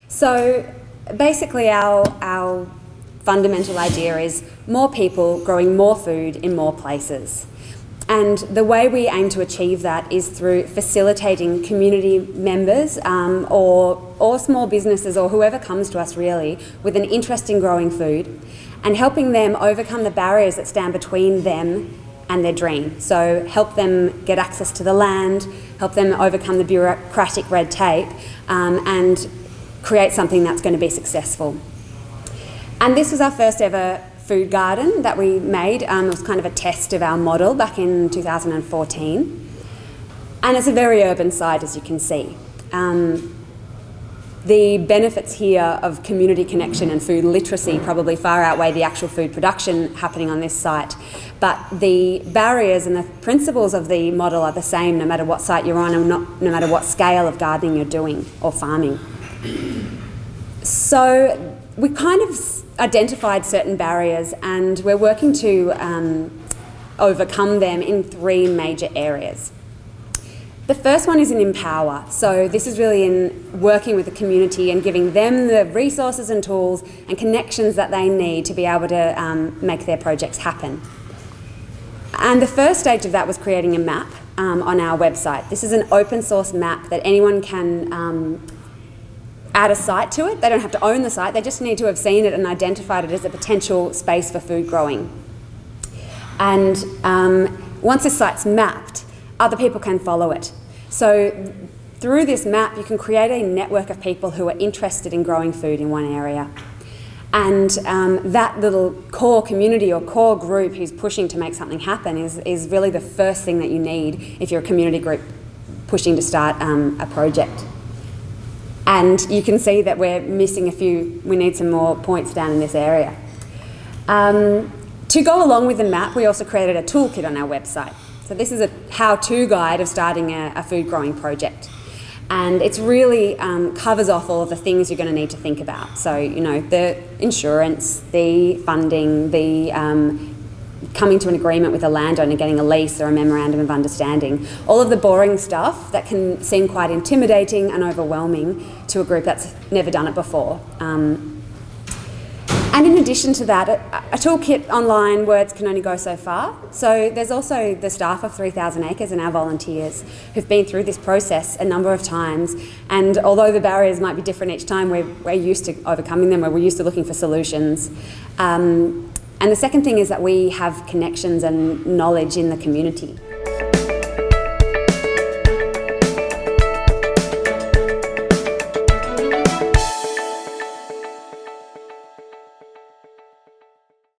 So basically our fundamental idea is more people growing more food in more places. And the way we aim to achieve that is through facilitating community members or small businesses or whoever comes to us really with an interest in growing food and helping them overcome the barriers that stand between them and their dream. So help them get access to the land, help them overcome the bureaucratic red tape and create something that's going to be successful. And this was our first ever food garden that we made. It was kind of a test of our model back in 2014. And it's a very urban site, as you can see. The benefits here of community connection and food literacy probably far outweigh the actual food production happening on this site. But the barriers and the principles of the model are the same no matter what site you're on and no matter what scale of gardening you're doing or farming. So we kind of identified certain barriers and we're working to overcome them in three major areas. The first one is in empower. So this is really in working with the community and giving them the resources and tools and connections that they need to be able to make their projects happen. And the first stage of that was creating a map on our website. This is an open source map that anyone can add a site to it. They don't have to own the site, they just need to have seen it and identified it as a potential space for food growing. And once this site's mapped, other people can follow it. So through this map, you can create a network of people who are interested in growing food in one area. And that little core community or core group who's pushing to make something happen is really the first thing that you need if you're a community group pushing to start a project. And you can see that we're missing a few, we need some more points down in this area. To go along with the map, we also created a toolkit on our website. So this is a how-to guide of starting a food growing project. And it's really covers off all of the things you're going to need to think about. So, you know, the insurance, the funding, the coming to an agreement with a landowner, getting a lease or a memorandum of understanding, all of the boring stuff that can seem quite intimidating and overwhelming to a group that's never done it before. And in addition to that, a toolkit online, words can only go so far. So there's also the staff of 3,000 Acres and our volunteers who've been through this process a number of times. And although the barriers might be different each time, we're used to overcoming them, we're used to looking for solutions. And the second thing is that we have connections and knowledge in the community.